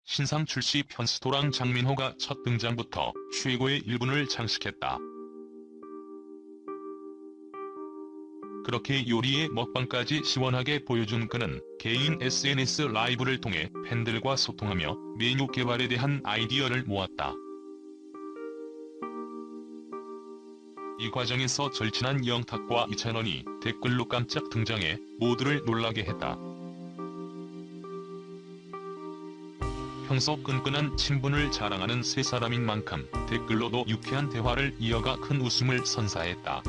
신상 출시 편스토랑 장민호가 첫 등장부터 최고의 1분을 장식했다. 그렇게 요리의 먹방까지 시원하게 보여준 그는 개인 SNS 라이브를 통해 팬들과 소통하며 메뉴 개발에 대한 아이디어를 모았다. 이 과정에서 절친한 영탁과 이찬원이 댓글로 깜짝 등장해 모두를 놀라게 했다. 평소 끈끈한 친분을 자랑하는 세 사람인 만큼 댓글로도 유쾌한 대화를 이어가 큰 웃음을 선사했다.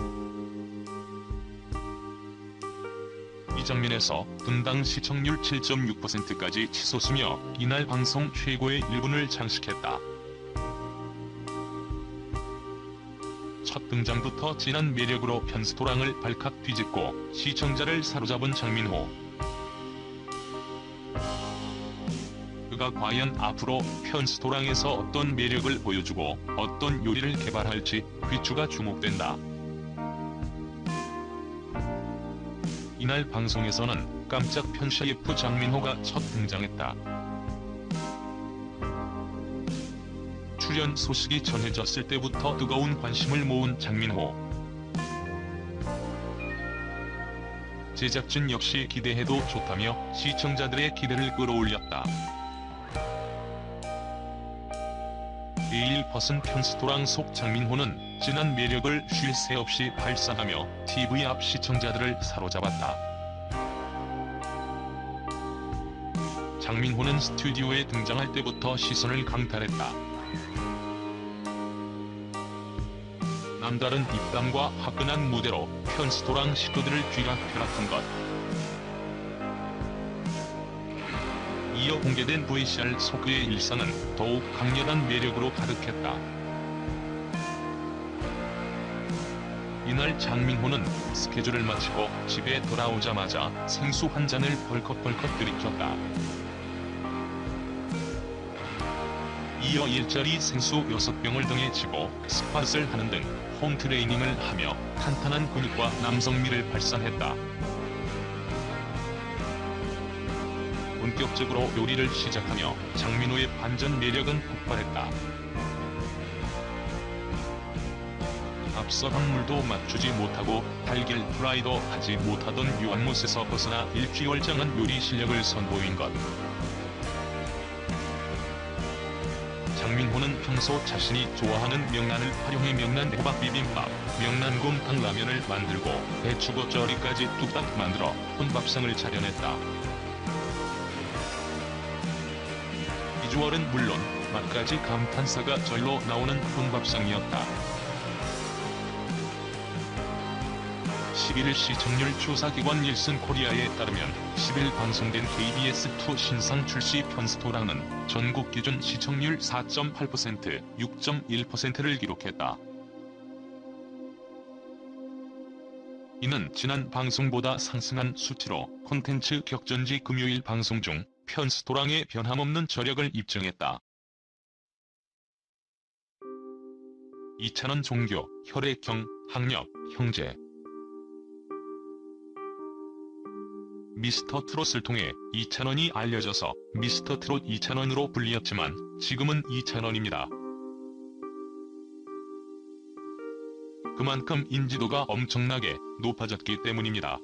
이 장면에서 분당 시청률 7.6%까지 치솟으며 이날 방송 최고의 1분을 장식했다. 첫 등장부터 진한 매력으로 편스토랑을 발칵 뒤집고 시청자를 사로잡은 장민호. 그가 과연 앞으로 편스토랑에서 어떤 매력을 보여주고 어떤 요리를 개발할지 귀추가 주목된다. 이날 방송에서는 깜짝 편셰프 장민호가 첫 등장했다. 출연 소식이 전해졌을 때부터 뜨거운 관심을 모은 장민호. 제작진 역시 기대해도 좋다며 시청자들의 기대를 끌어올렸다. 베일 벗은 편스토랑 속 장민호는 진한 매력을 쉴 새 없이 발산하며 TV 앞 시청자들을 사로잡았다. 장민호는 스튜디오에 등장할 때부터 시선을 강탈했다. 남다른 입담과 화끈한 무대로 편스토랑 식구들을 쥐락펴락한 것. 이어 공개된 VCR 속 그의 일상은 더욱 강렬한 매력으로 가득했다. 이날 장민호는 스케줄을 마치고 집에 돌아오자마자 생수 한 잔을 벌컥벌컥 들이켰다. 이어 일자리 생수 6병을 등에 지고 스팟을 하는 등 홈트레이닝을 하며 탄탄한 근육과 남성미를 발산했다. 본격적으로 요리를 시작하며 장민호의 반전 매력은 폭발했다. 앞서 한물도 맞추지 못하고 달걀 프라이도 하지 못하던 요한못에서 벗어나 일취월장한 요리 실력을 선보인 것. 장민호는 평소 자신이 좋아하는 명란을 활용해 명란 호박 비빔밥, 명란곰탕 라면을 만들고 배추겉절이까지 뚝딱 만들어 혼밥상을 차려냈다. 비주얼은 물론 맛까지 감탄사가 절로 나오는 혼밥상이었다. 11일 시청률 조사기관 닐슨코리아에 따르면 10일 방송된 KBS2 신상 출시 편스토랑은 전국 기준 시청률 4.8%, 6.1%를 기록했다. 이는 지난 방송보다 상승한 수치로 콘텐츠 격전지 금요일 방송 중 편스토랑의 변함없는 저력을 입증했다. 이찬원 종교, 혈액형, 학력, 형제. 미스터트롯을 통해 이찬원이 알려져서 미스터트롯 이찬원으로 불리었지만 지금은 이찬원입니다. 그만큼 인지도가 엄청나게 높아졌기 때문입니다.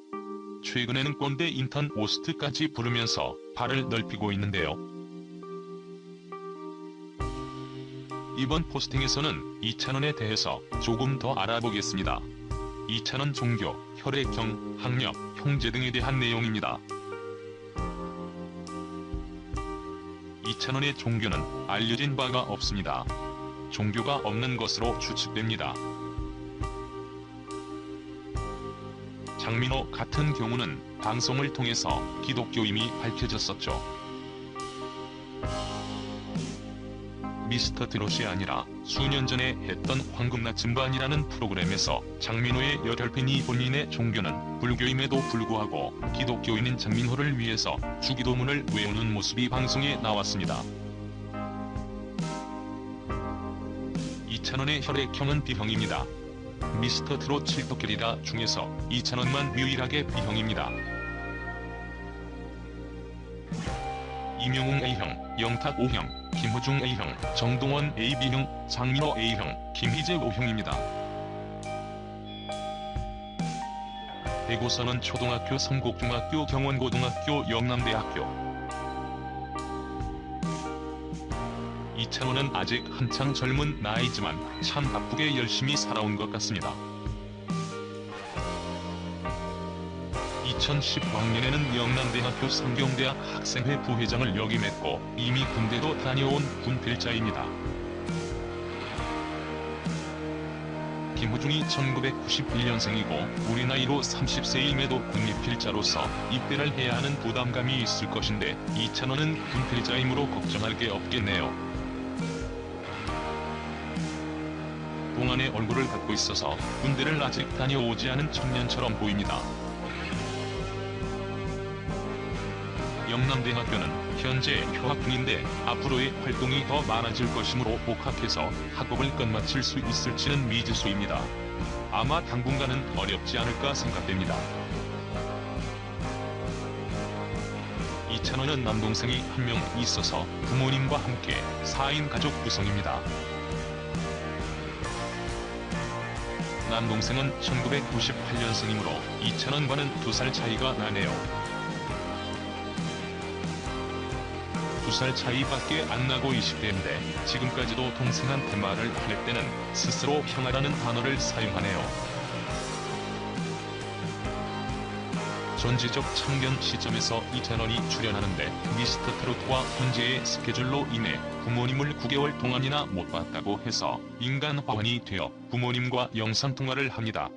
최근에는 꼰대 인턴 오스트까지 부르면서 발을 넓히고 있는데요. 이번 포스팅에서는 이찬원에 대해서 조금 더 알아보겠습니다. 이찬원 종교, 혈액형, 학력, 형제 등에 대한 내용입니다. 이찬원의 종교는 알려진 바가 없습니다. 종교가 없는 것으로 추측됩니다. 장민호 같은 경우는 방송을 통해서 기독교임이 밝혀졌었죠. 미스터트롯이 아니라 수년 전에 했던 황금나침반이라는 프로그램에서 장민호의 열혈팬이 본인의 종교는 불교임에도 불구하고 기독교인인 장민호를 위해서 주기도문을 외우는 모습이 방송에 나왔습니다. 이찬원의 혈액형은 B형입니다. 미스터 트롯 7톱캐리라 중에서 이찬원만 유일하게 B형입니다. 임영웅 A형, 영탁 O형, 김호중 A형, 정동원 AB형, 장민호 A형, 김희재 O형입니다. 대구선은 초등학교, 성곡중학교, 경원고등학교, 영남대학교. 이찬원은 아직 한창 젊은 나이지만 참 바쁘게 열심히 살아온 것 같습니다. 2015학년에는 영남대학교 상경대학 학생회 부회장을 역임했고 이미 군대도 다녀온 군필자입니다. 김호중이 1991년생이고 우리 나이로 30세임에도 군립필자로서 입대를 해야 하는 부담감이 있을 것인데 이찬원은 군필자이므로 걱정할 게 없겠네요. 동안의 얼굴을 갖고 있어서 군대를 아직 다녀오지 않은 청년처럼 보입니다. 영남대학교는 현재 휴학 중인데 앞으로의 활동이 더 많아질 것이므로 복학해서 학업을 끝마칠 수 있을지는 미지수입니다. 아마 당분간은 어렵지 않을까 생각됩니다. 이찬원은 남동생이 한 명 있어서 부모님과 함께 4인 가족 구성입니다. 남동생은 1998년생이므로 이찬원과는 2살 차이가 나네요. 2살 차이밖에 안 나고 20대인데 지금까지도 동생한테 말을 할 때는 스스로 형아라는 단어를 사용하네요. 전지적 참견 시점에서 이찬원이 출연하는데 미스터 트롯과 현재의 스케줄로 인해 부모님을 9개월 동안이나 못 봤다고 해서 인간 화환이 되어 부모님과 영상통화를 합니다.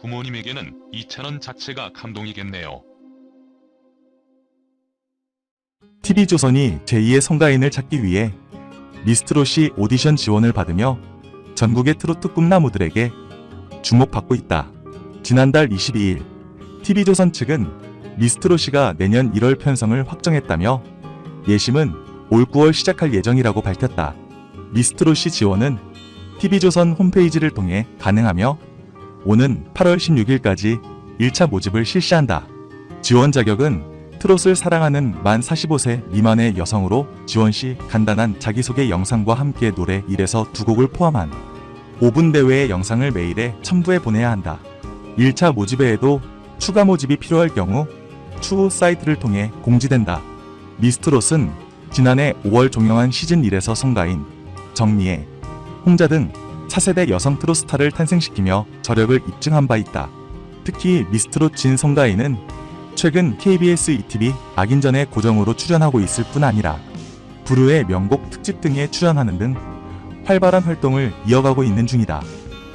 부모님에게는 이찬원 자체가 감동이겠네요. TV조선이 제2의 송가인을 찾기 위해 미스트롯이 오디션 지원을 받으며 전국의 트로트 꿈나무들에게 주목받고 있다. 지난달 22일 TV조선 측은 미스트롯이가 내년 1월 편성을 확정했다며 예심은 올 9월 시작할 예정이라고 밝혔다. 미스트롯이 지원은 TV조선 홈페이지를 통해 가능하며 오는 8월 16일까지 1차 모집을 실시한다. 지원 자격은 트롯을 사랑하는 만 45세 미만의 여성으로 지원 시 간단한 자기소개 영상과 함께 노래 1에서 2곡을 포함한 5분 내외의 영상을 메일에 첨부해 보내야 한다. 1차 모집외에도 추가 모집이 필요할 경우 추후 사이트를 통해 공지된다. 미스트롯은 지난해 5월 종영한 시즌 1에서 송가인, 정미애, 홍자 등 차세대 여성 트롯 스타를 탄생시키며 저력을 입증한 바 있다. 특히 미스트롯 진 송가인은 최근 KBS ETV 악인전에 고정으로 출연하고 있을 뿐 아니라 부르의 명곡 특집 등에 출연하는 등 활발한 활동을 이어가고 있는 중이다.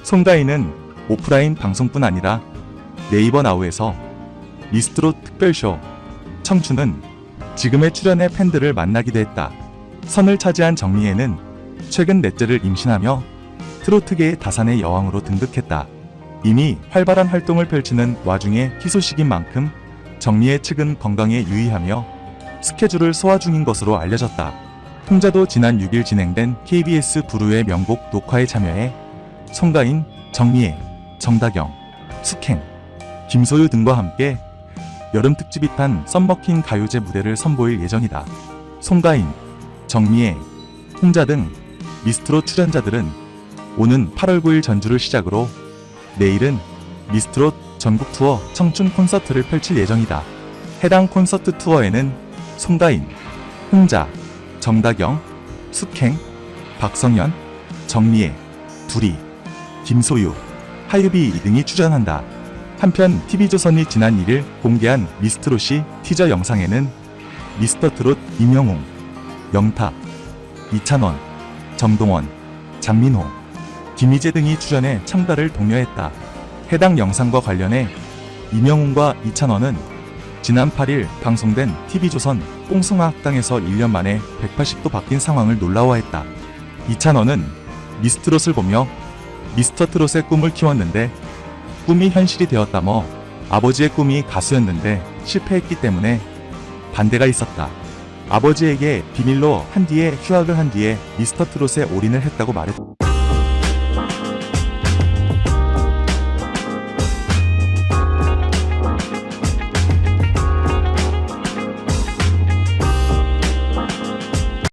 송가인은 오프라인 방송뿐 아니라 네이버 나우에서 미스트롯 특별쇼 청춘은 지금의 출연해 팬들을 만나기도 했다. 선을 차지한 정미애는 최근 넷째를 임신하며 트로트계의 다산의 여왕으로 등극했다. 이미 활발한 활동을 펼치는 와중에 희소식인 만큼 정미애 측은 건강에 유의하며 스케줄을 소화 중인 것으로 알려졌다. 홍자도 지난 6일 진행된 KBS 부르의 명곡 녹화에 참여해 송가인, 정미애, 정다경, 숙행, 김소유 등과 함께 여름 특집이 탄 썸머킹 가요제 무대를 선보일 예정이다. 송가인, 정미애, 홍자 등 미스트롯 출연자들은 오는 8월 9일 전주를 시작으로 내일은 미스트롯 전국 투어 청춘 콘서트를 펼칠 예정이다. 해당 콘서트 투어에는 송가인, 홍자, 정다경, 숙행, 박성현, 정미애, 두리, 김소유, 하유비 등이 출연한다. 한편 TV조선이 지난 1일 공개한 미스트롯이 티저 영상에는 미스터트롯 임영웅, 영탁, 이찬원, 정동원, 장민호, 김희재 등이 출연해 참가를 독려했다. 해당 영상과 관련해 임영웅과 이찬원은 지난 8일 방송된 TV조선 뽕숭아 학당에서 1년 만에 180도 바뀐 상황을 놀라워했다. 이찬원은 미스트롯을 보며 미스터트롯의 꿈을 키웠는데 꿈이 현실이 되었다며 아버지의 꿈이 가수였는데 실패했기 때문에 반대가 있었다. 아버지에게 비밀로 한 뒤에 휴학을 한 뒤에 미스터 트롯에 올인을 했다고 말했다.